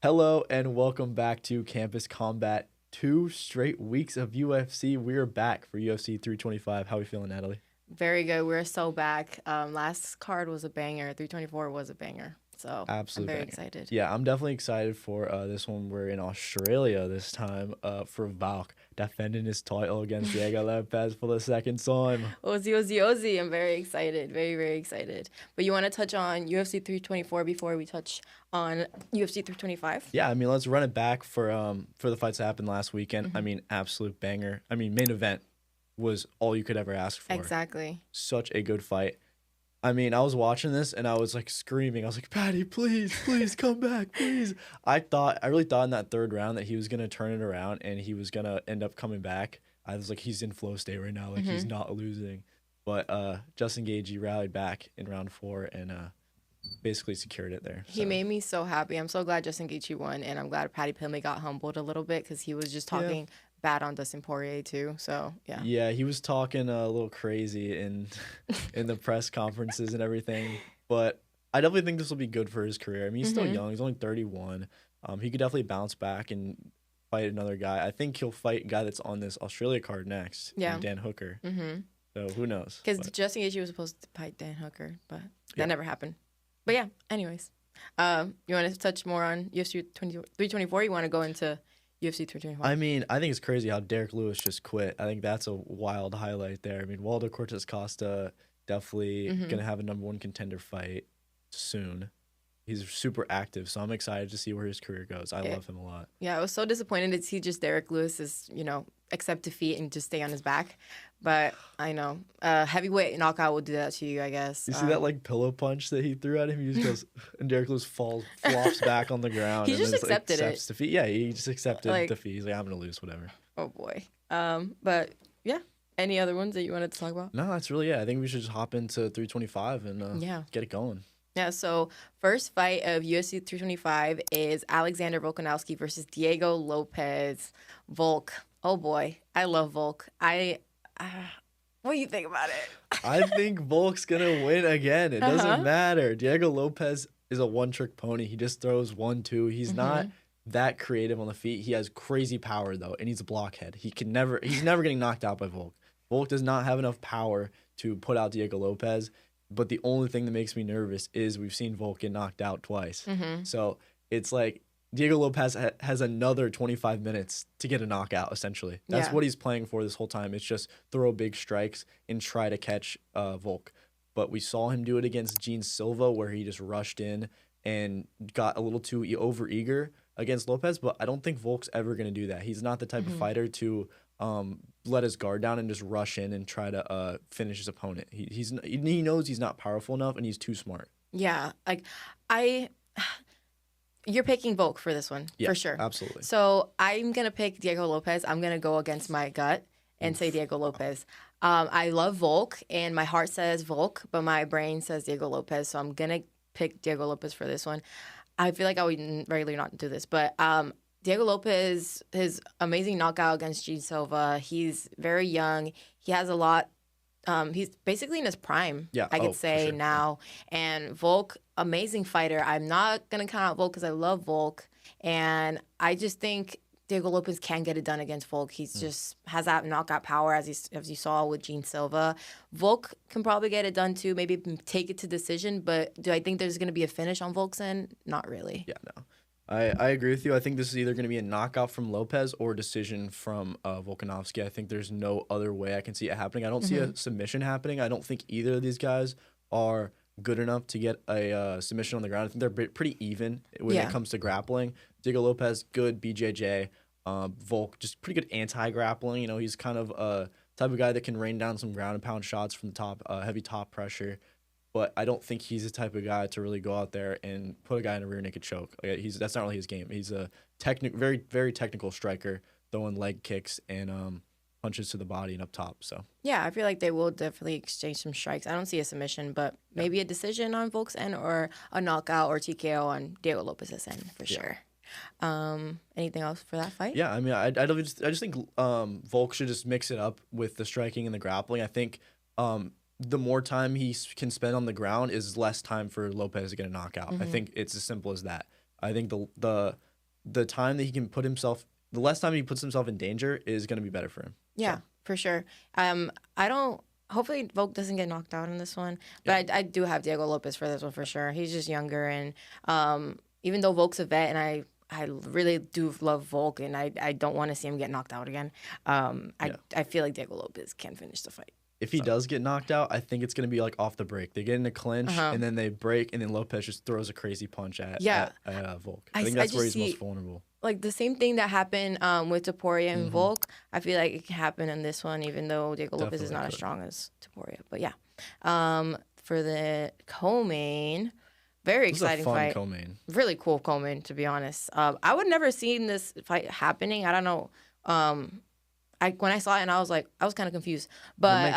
Hello and welcome back to Campus Combat. 2 straight weeks of UFC. We're back for UFC 325. How are we feeling, Natalie? Very good. We're so back. Last card was a banger. 324 was a banger. So I'm Absolute very banger. excited. Yeah, I'm definitely excited for this one. We're in Australia this time for Valk defending his title against Diego Lopez for the second time. Ozzy, Ozzy, Ozzy. I'm very excited. Very, very excited. But you want to touch on UFC 324 before we touch on UFC 325? Yeah, I mean, let's run it back for the fights that happened last weekend. I mean, absolute banger. I mean, main event was all you could ever ask for. Exactly. Such a good fight. I mean, I was watching this and I was like screaming. I was like, Patty, please, please come back, please. I really thought in that third round that he was gonna turn it around and he was gonna end up coming back. I was like, he's in flow state right now, like he's not losing. But Justin Gaethje rallied back in round 4 and basically secured it there. He made me so happy. I'm so glad Justin Gaethje won, and I'm glad Patty Pimley got humbled a little bit because he was just talking bad on Dustin Poirier too. So yeah. Yeah, he was talking a little crazy in the press conferences and everything. But I definitely think this will be good for his career. I mean, he's still young. He's only 31. He could definitely bounce back and fight another guy. I think he'll fight a guy that's on this Australia card next. Yeah. Dan Hooker. So who knows? Because Justin Gaethje was supposed to fight Dan Hooker, but that never happened. But yeah, anyways. You want to touch more on UFC 324? You want to go into UFC 325? I mean, I think it's crazy how Derek Lewis just quit. I think that's a wild highlight there. I mean, Waldo Cortez Costa definitely going to have a #1 contender fight soon. He's super active, so I'm excited to see where his career goes. I love him a lot. Yeah, I was so disappointed to see just Derek Lewis accept defeat and just stay on his back. But I know heavyweight knockout will do that to you, I guess. You see that like pillow punch that he threw at him? He just goes, and Derek Lewis flops back on the ground. He and just then accepted accepts defeat. Yeah, he just accepted defeat. He's like, I'm gonna lose, whatever. Oh boy. But yeah, any other ones that you wanted to talk about? No, that's really it. I think we should just hop into 325 and get it going. Yeah, so first fight of UFC 325 is Alexander Volkanovski versus Diego Lopez. Volk. Oh boy, I love Volk. What do you think about it? I think Volk's gonna win again. It doesn't matter. Diego Lopez is a one-trick pony. He just throws 1-2. He's not that creative on the feet. He has crazy power though, and he's a blockhead. He's never getting knocked out by Volk. Volk does not have enough power to put out Diego Lopez. But the only thing that makes me nervous is we've seen Volk get knocked out twice. So it's like Diego Lopez has another 25 minutes to get a knockout, essentially. That's what he's playing for this whole time. It's just throw big strikes and try to catch Volk. But we saw him do it against Gene Silva where he just rushed in and got a little too overeager against Lopez. But I don't think Volk's ever going to do that. He's not the type of fighter to let his guard down and just rush in and try to finish his opponent. He knows he's not powerful enough and he's too smart. Yeah, you're picking Volk for this one, for sure. Absolutely. So I'm going to pick Diego Lopez. I'm going to go against my gut and say Diego Lopez. I love Volk, and my heart says Volk, but my brain says Diego Lopez, so I'm going to pick Diego Lopez for this one. I feel like I would regularly not do this, but Diego Lopez, his amazing knockout against Gene Silva, he's very young. He has a lot. He's basically in his prime, I could say now. And Volk, amazing fighter. I'm not going to count out Volk because I love Volk. And I just think Diego Lopez can get it done against Volk. He's just has that knockout power, as you saw with Gene Silva. Volk can probably get it done too, maybe take it to decision. But do I think there's going to be a finish on Volk's end? Not really. Yeah, no. I agree with you. I think this is either going to be a knockout from Lopez or a decision from Volkanovski. I think there's no other way I can see it happening. I don't see a submission happening. I don't think either of these guys are good enough to get a submission on the ground. I think they're pretty even when it comes to grappling. Diego Lopez, good BJJ. Volk, just pretty good anti-grappling. You know, he's kind of a type of guy that can rain down some ground and pound shots from the top, heavy top pressure. But I don't think he's the type of guy to really go out there and put a guy in a rear naked choke. Like, that's not really his game. He's a very, very technical striker, throwing leg kicks and punches to the body and up top. So yeah, I feel like they will definitely exchange some strikes. I don't see a submission, but maybe a decision on Volk's end or a knockout or TKO on Diego Lopez's end for sure. Anything else for that fight? Yeah, I mean, I just think Volk should just mix it up with the striking and the grappling. I think the more time he can spend on the ground is less time for Lopez to get a knockout. I think it's as simple as that. I think the the time that he can put himself, the less time he puts himself in danger is going to be better for him. Yeah, So, for sure. I don't. Hopefully, Volk doesn't get knocked out in this one, but I do have Diego Lopez for this one for sure. He's just younger, and even though Volk's a vet, and I really do love Volk, and I don't want to see him get knocked out again. I feel like Diego Lopez can finish the fight. if he does get knocked out, I think it's going to be like off the break. They get in a clinch, and then they break, and then Lopez just throws a crazy punch at Volk. I think that's where he's most vulnerable. Like the same thing that happened with Topuria and Volk, I feel like it can happen in this one, even though Diego Lopez is not as strong as Topuria. But yeah, for the co-main, very exciting fight. Co-main. Really cool co-main, to be honest. I would never seen this fight happening. I don't know. When I saw it, and I was kind of confused, but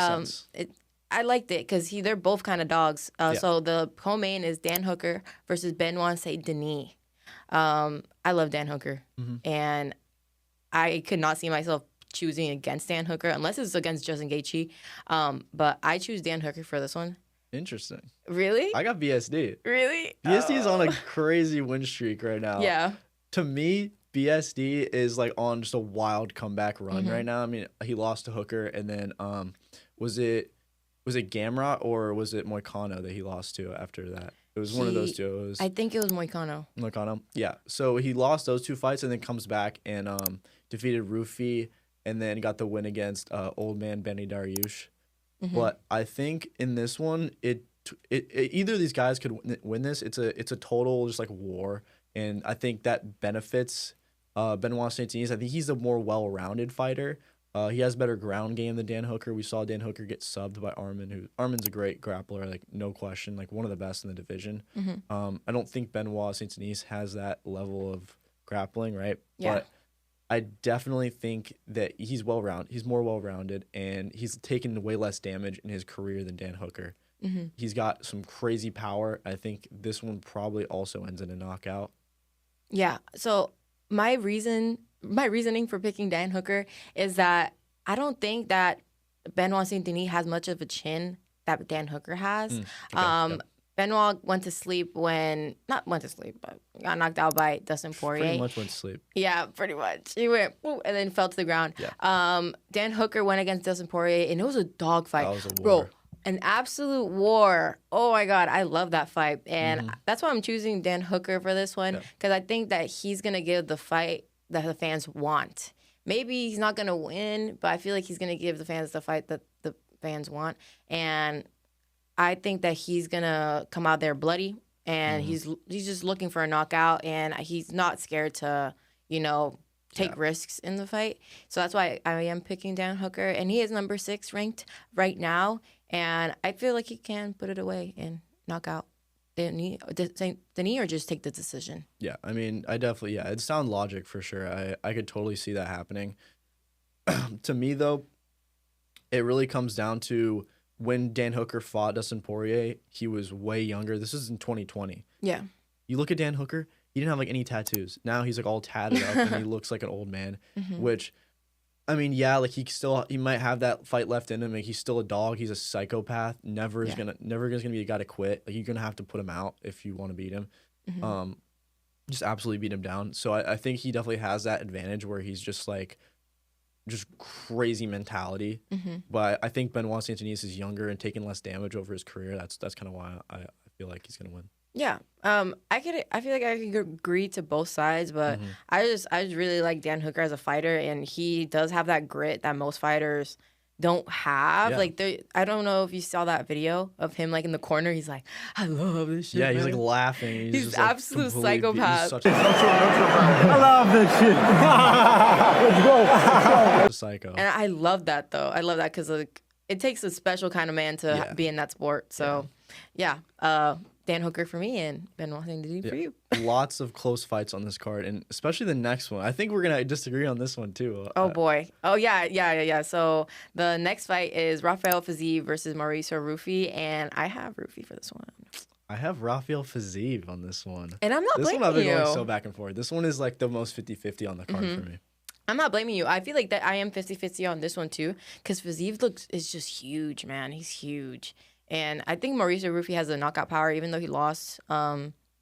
I liked it because they're both kind of dogs. So the co-main is Dan Hooker versus Benoit Saint Denis. I love Dan Hooker, and I could not see myself choosing against Dan Hooker unless it's against Justin Gaethje. But I choose Dan Hooker for this one. Interesting. Really? I got BSD. Really? BSD is on a crazy win streak right now. Yeah. To me, BSD is like on just a wild comeback run right now. I mean, he lost to Hooker, and then was it Gamrot or was it Moicano that he lost to after that? It was one of those two. I think it was Moicano. Moicano, yeah. So he lost those two fights and then comes back and defeated Rufi and then got the win against old man Benny Dariush. But I think in this one, it either of these guys could win this. It's a total just like war, and I think that benefits Benoit Saint Denis. I think he's a more well-rounded fighter. He has better ground game than Dan Hooker. We saw Dan Hooker get subbed by Arman, Arman's a great grappler, like no question, like one of the best in the division. I don't think Benoit Saint Denis has that level of grappling, right? Yeah. But I definitely think that he's well-rounded. He's more well-rounded, and he's taken way less damage in his career than Dan Hooker. He's got some crazy power. I think this one probably also ends in a knockout. Yeah. So my reasoning for picking Dan Hooker is that I don't think that Benoit Saint Denis has much of a chin that Dan Hooker has. Benoit went to sleep but got knocked out by Dustin Poirier. Pretty much went to sleep. Yeah, pretty much. He went and then fell to the ground. Yeah. Dan Hooker went against Dustin Poirier, and it was a dogfight. That was a war. Bro, an absolute war. Oh my God, I love that fight. And that's why I'm choosing Dan Hooker for this one, because I think that he's going to give the fight that the fans want. Maybe he's not going to win, but I feel like he's going to give the fans the fight that the fans want. And I think that he's going to come out there bloody, and he's just looking for a knockout, and he's not scared to, take risks in the fight. So that's why I am picking Dan Hooker, and he is number 6 ranked right now, and I feel like he can put it away and knock out Denis or just take the decision. Yeah, I mean, it's sound logic for sure. I could totally see that happening. To me, though, it really comes down to when Dan Hooker fought Dustin Poirier, he was way younger. This is in 2020. Yeah. You look at Dan Hooker, he didn't have like any tattoos. Now he's like all tatted up and he looks like an old man, which, I mean, yeah, like he might have that fight left in him. Like he's still a dog. He's a psychopath. Never is gonna be a guy to quit. Like you're gonna have to put him out if you want to beat him. Just absolutely beat him down. So I think he definitely has that advantage where he's just crazy mentality. But I think Benoit Saint Denis is younger and taking less damage over his career. That's kind of why I feel like he's gonna win. Yeah, I feel like I could agree to both sides, but I just really like Dan Hooker as a fighter, and he does have that grit that most fighters don't have. Yeah. Like I don't know if you saw that video of him like in the corner. He's like, I love this shit. Yeah, he's like laughing. He's just, absolute psychopath. I love this shit. Let's go. Psycho. And I love that though. I love that because like it takes a special kind of man to be in that sport. So yeah. Dan Hooker for me and Benoit Saint Denis for you. Lots of close fights on this card, and especially the next one. I think we're going to disagree on this one, too. Oh, boy. Oh, yeah. So the next fight is Rafael Fiziev versus Mauricio Rufi, and I have Rufi for this one. I have Rafael Fiziev on this one. And I'm not blaming you. This one I've been going so back and forth. This one is like the most 50-50 on the card for me. I'm not blaming you. I feel like that I am 50-50 on this one, too, because Fiziev is just huge, man. He's huge. And I think Mauricio Rufi has a knockout power, even though he lost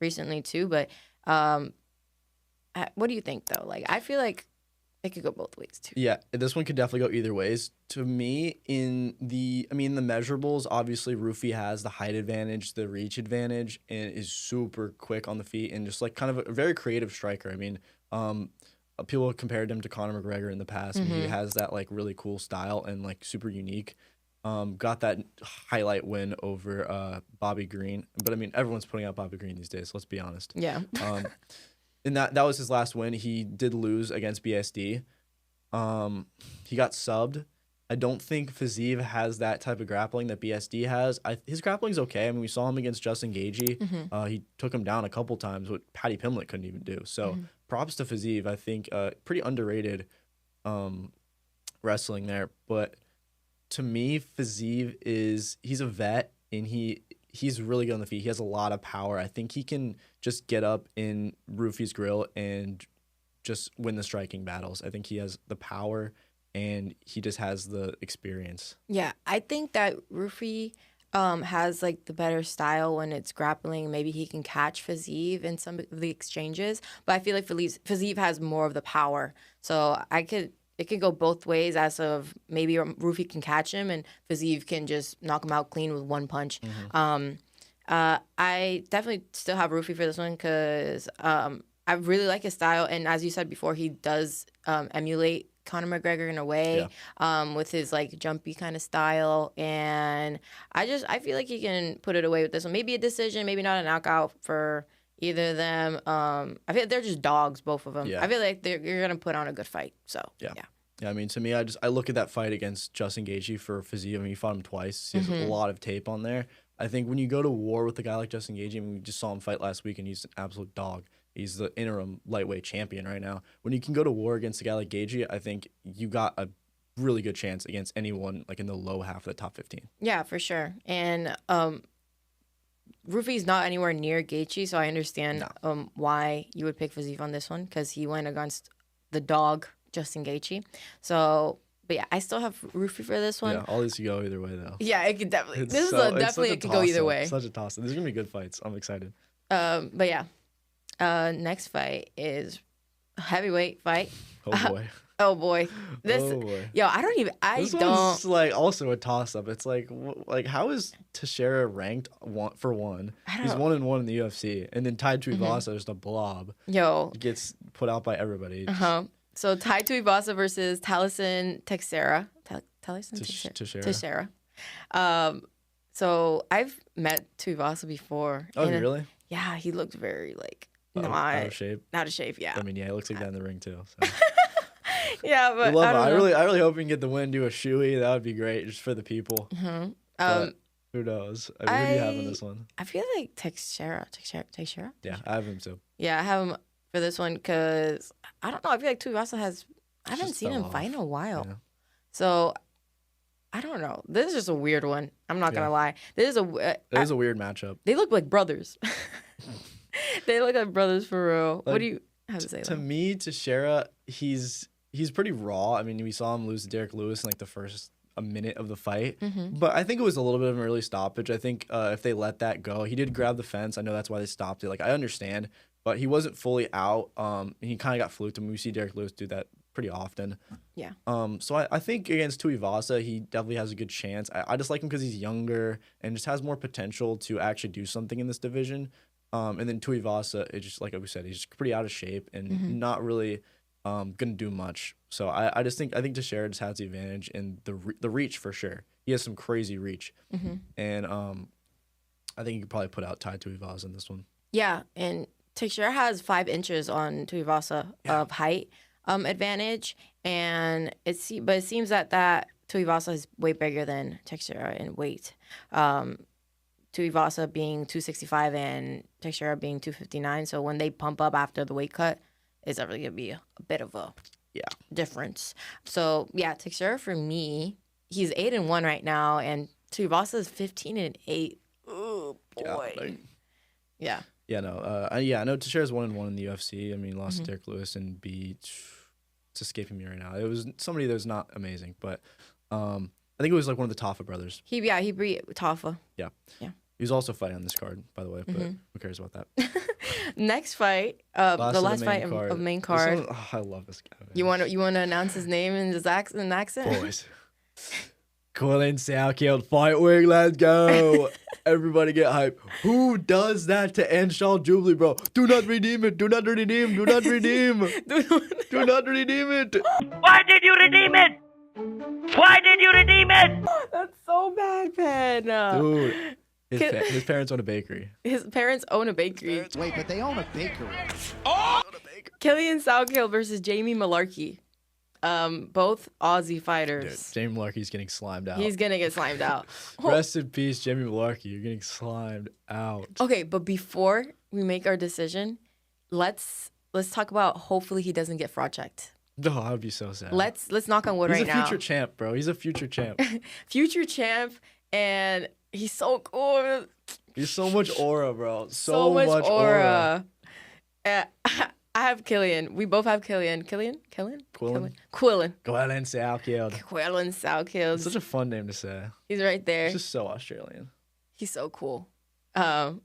recently too. But I What do you think though? Like, I feel like it could go both ways too. Yeah, this one could definitely go either ways. To me, the measurables, obviously Rufy has the height advantage, the reach advantage, and is super quick on the feet and just like kind of a very creative striker. I mean, people have compared him to Conor McGregor in the past. I mean, he has that like really cool style and like super unique. Got that highlight win over Bobby Green, but I mean, everyone's putting out Bobby Green these days. Let's be honest. Yeah. And that was his last win. He did lose against BSD. He got subbed. I don't think Fiziev has that type of grappling that BSD has. His grappling's okay. I mean, we saw him against Justin Gaethje. He took him down a couple times, what Paddy Pimblett couldn't even do. So props to Fiziev. I think pretty underrated wrestling there. But to me, Fiziev he's a vet and he's really good on the feet. He has a lot of power. I think he can just get up in Rufy's grill and just win the striking battles. I think he has the power and he just has the experience. Yeah, I think that Rufy has like the better style when it's grappling. Maybe he can catch Fiziev in some of the exchanges, but I feel like Fiziev has more of the power. So it could go both ways. As of maybe Rufy can catch him and Fiziev can just knock him out clean with one punch. I definitely still have Rufy for this one because I really like his style, and as you said before, he does emulate Conor McGregor in a way, with his like jumpy kind of style, and I feel like he can put it away with this one. Maybe a decision, maybe not a knockout for either of them. I feel like they're just dogs, both of them. Yeah. I feel like you're gonna put on a good fight. So yeah. I mean, to me, I look at that fight against Justin Gaethje for Fiziev. I mean, he fought him twice. He has a lot of tape on there. I think when you go to war with a guy like Justin Gaethje, I mean, we just saw him fight last week, and he's an absolute dog. He's the interim lightweight champion right now. When you can go to war against a guy like Gaethje, I think you got a really good chance against anyone like in the low half of the top 15. Yeah, for sure. And Rufy's not anywhere near Gaethje, so I understand why you would pick Fiziev on this one because he went against the dog Justin Gaethje. So, but yeah, I still have Rufy for this one. Yeah, all these could go either way though. Yeah, it could definitely. Definitely it could go either way. Such a toss-up. These are gonna be good fights. I'm excited. But yeah, next fight is a heavyweight fight. Oh boy. Oh boy. This. Yo, This one's like also a toss-up. It's like how is Teixeira ranked for one? He's 1-1 in the UFC, and then Tai Tuivasa is just a blob. Yo, He gets put out by everybody. So Tai Tuivasa versus Talison Teixeira. Teixeira. So I've met Tuivasa before. Oh, really? Yeah, he looked very like out of shape. Out of shape, yeah. I mean, yeah, it looks like that in the ring too. So. Yeah, but I really hope we can get the win, do a shoey. That would be great, just for the people. But who knows? I mean, who do you have in this one? I feel like Teixeira. Yeah, I have him too. Yeah, I have him for this one because I don't know. I feel like Tuivasa I haven't seen him fight in a while. Yeah. So I don't know. This is just a weird one. I'm not gonna lie. This is it is a weird matchup. They look like brothers. They look like brothers for real. Like, what do you have to say? To me, Teixeira, he's pretty raw. I mean, we saw him lose to Derek Lewis in like the first minute of the fight, but I think it was a little bit of an early stoppage. I think if they let that go, he did grab the fence. I know that's why they stopped it. Like I understand, but he wasn't fully out. And he kind of got fluked. And we see Derek Lewis do that pretty often. Yeah. So I think against Tuivasa, he definitely has a good chance. I just like him because he's younger and just has more potential to actually do something in this division. And then Tuivasa, it's just like we said, he's just pretty out of shape and not really gonna do much. So I think Teixeira just has the advantage in the reach for sure. He has some crazy reach, and I think you could probably put out Tai Tuivasa in this one. Yeah, and Teixeira has 5 inches on Tuivasa of height advantage, and it seems that Tuivasa is way bigger than Teixeira in weight. Tuivasa being 265 and Teixeira being 259. So when they pump up after the weight cut, it's definitely going to be a bit of a difference. So, yeah, Teixeira for me, he's 8-1 right now, and Tuivasa is 15-8. Oh, boy. Yeah. Yeah, no. I know Teixeira's 1-1 in the UFC. I mean, lost to Derek Lewis and it's escaping me right now. It was somebody that was not amazing, but I think it was like one of the Tafa brothers. He beat Tafa. Yeah. Yeah. He's also fighting on this card, by the way, but who cares about that? Next fight, the last fight of main card. I love this guy. Man. You want to announce his name in his accent? Boys. Colin Southkill, fight week, let's go. Everybody get hype. Who does that to Anshal Jubilee, bro? Do not redeem it. Do not redeem. Do not redeem. Do not redeem it. Why did you redeem it? Why did you redeem it? That's so bad, Pen. Dude. His parents own a bakery. His parents own a bakery. Wait, but they own a bakery. Oh! Killian Southkill versus Jamie Malarkey. Both Aussie fighters. Dude, Jamie Malarkey's getting slimed out. He's gonna get slimed out. Rest in peace, Jamie Malarkey. You're getting slimed out. Okay, but before we make our decision, let's talk about hopefully he doesn't get fraud checked. No, I would be so sad. Let's knock on wood right now. He's a future champ, bro. He's a future champ. Future champ, and he's so cool. He's so much aura, bro. So much aura. I have Killian. We both have Killian. Quillen Southkill. Quillen Southkill. Such a fun name to say. He's right there. He's just so Australian. He's so cool. I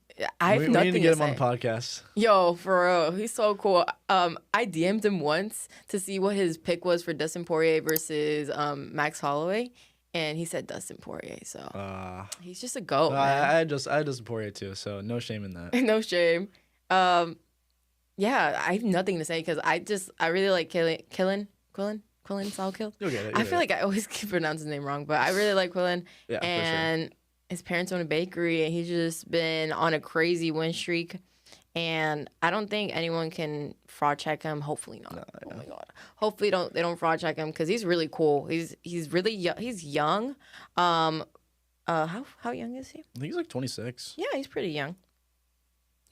have we nothing need to get him say. on the podcast. Yo, for real, he's so cool. I DM'd him once to see what his pick was for Dustin Poirier versus Max Holloway, and he said Dustin Poirier. So he's just a goat. I had Dustin Poirier too, so no shame in that. No shame. Yeah, I have nothing to say because I really like Quillen Southkill. You'll get it. I feel like I always keep pronouncing his name wrong, but I really like Quillen. Yeah, and for sure. His parents own a bakery, and he's just been on a crazy win streak. And I don't think anyone can fraud check him. Hopefully not. No, oh my god. Hopefully they don't fraud check him because he's really cool. He's really young. He's young. How young is he? I think he's like 26. Yeah, he's pretty young.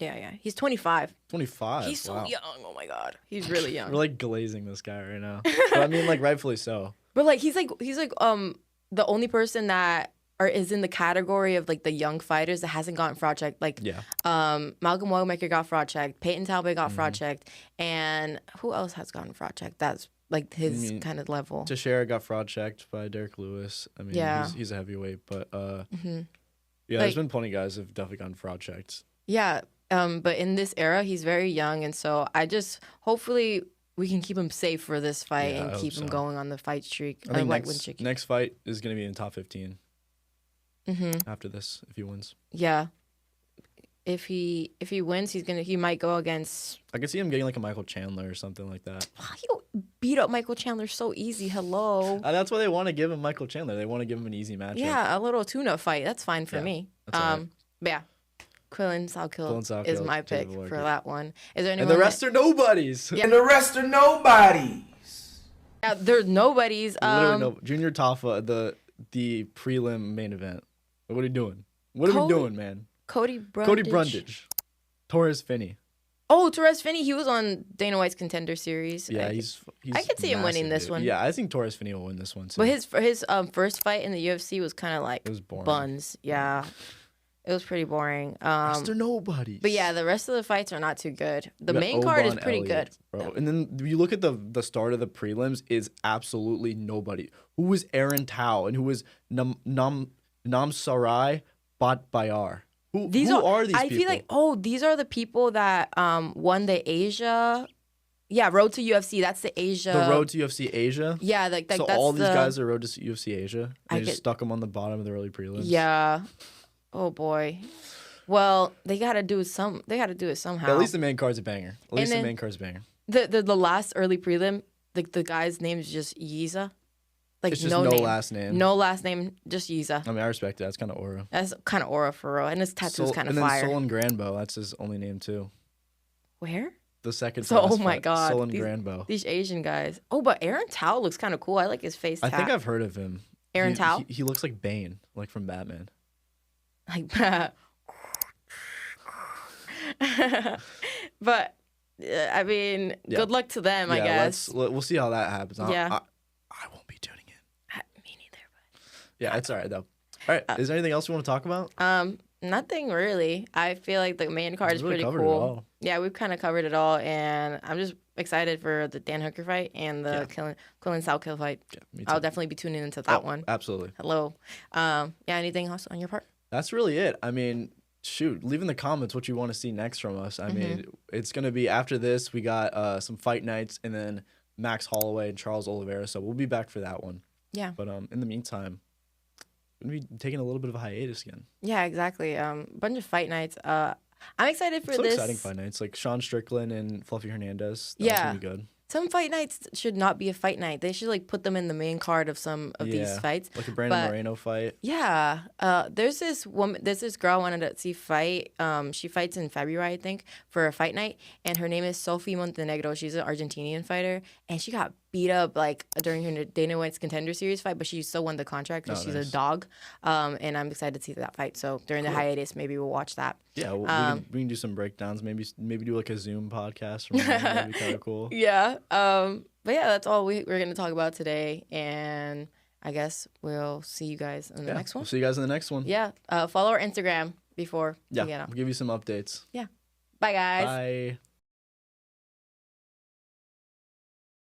Yeah. He's 25. 25. He's so wow. young. Oh my god. He's really young. We're like glazing this guy right now. But I mean, like rightfully so. But like he's like the only person that is in the category of like the young fighters that hasn't gotten fraud checked. Like Malcolm Wellmaker got fraud checked, Peyton Talbot got fraud checked, and who else has gotten fraud checked? That's like his kind of level. Teixeira got fraud checked by Derek Lewis. I mean, he's a heavyweight, but there's been plenty of guys that have definitely gotten fraud checked. Yeah. But in this era, he's very young, and so hopefully we can keep him safe for this fight and keep him going on the fight streak. I think next fight is going to be in the top 15. After this, if he wins. Yeah. If he wins, he might go against. I could see him getting like a Michael Chandler or something like that. He beat up Michael Chandler so easy. Hello. That's why they want to give him Michael Chandler. They want to give him an easy matchup. Yeah, a little tune-up fight. That's fine for me. That's all right. But yeah. Quillen Southkill is my pick for that one. Is there anyone? And the rest are nobodies. Yeah. And the rest are nobodies. Yeah, they're nobodies. Literally no. Junior Tafa, the prelim main event. What are you doing? What are we doing, man? Cody Brundage. Torres Finney. Oh, Torres Finney. He was on Dana White's Contender Series. Yeah, he's I could see him winning this one. Yeah, I think Torres Finney will win this one too. But his first fight in the UFC was kind of like it was boring. Buns. Yeah. It was pretty boring. They're nobodies. But yeah, the rest of the fights are not too good. The main card is pretty good. Bro. And then you look at the start of the prelims is absolutely nobody. Who was Aaron Tao and who was Namsarai Bhatbayar? Who are these people? I feel like, these are the people that won the Asia. Yeah, Road to UFC. That's the Asia. The Road to UFC Asia? Yeah. So that's all these guys are Road to UFC Asia? They just stuck them on the bottom of the early prelims? Yeah. Oh boy. Well, they gotta do it somehow. At least the main card's a banger. The last early prelim, the guy's name is just Yiza. Like it's just no last name. No last name, just Yiza. I mean, I respect it. That's kind of aura. That's kind of aura for real, and his tattoo's kind of fire. And then Solon Granbo, that's his only name too. Where? The second. So, oh my god, Solon Granbo. These Asian guys. Oh, but Aaron Tao looks kind of cool. I like his face. I think I've heard of him. Aaron Tao. He looks like Bane, like from Batman. Like, but I mean, good luck to them. I guess we'll see how that happens. Yeah, I won't be tuning in. Me neither. But yeah, it's all right though. All right, is there anything else you want to talk about? Nothing really. I feel like the main card is pretty cool. Yeah, we've kind of covered it all, and I'm just excited for the Dan Hooker fight and the Quillen Southkill fight. Yeah, I'll definitely be tuning into that one. Absolutely. Hello. Yeah. Anything else on your part? That's really it. I mean, shoot, leave in the comments what you want to see next from us. I mean, it's going to be after this. We got some fight nights and then Max Holloway and Charles Oliveira. So we'll be back for that one. Yeah. But in the meantime, we're going to be taking a little bit of a hiatus again. Yeah, exactly. Bunch of fight nights. I'm excited for this. Exciting fight nights like Sean Strickland and Fluffy Hernandez. That's going to be good. Some fight nights should not be a fight night. They should like put them in the main card of some of these fights. Like a Brandon Moreno fight. Yeah. There's this girl I wanted to see fight. She fights in February, I think, for a fight night. And her name is Sophie Montenegro. She's an Argentinian fighter. And she got beat up like during her Dana White's Contender Series fight, but she still won the contract because she's a dog. And I'm excited to see that fight. So during the hiatus, maybe we'll watch that. Yeah, we can do some breakdowns. Maybe do like a Zoom podcast. That'd be kind of cool. Yeah. But yeah, that's all we're going to talk about today. And I guess we'll see you guys in the next one. We'll see you guys in the next one. Yeah. Follow our Instagram before. Yeah, we'll give you some updates. Yeah. Bye, guys. Bye.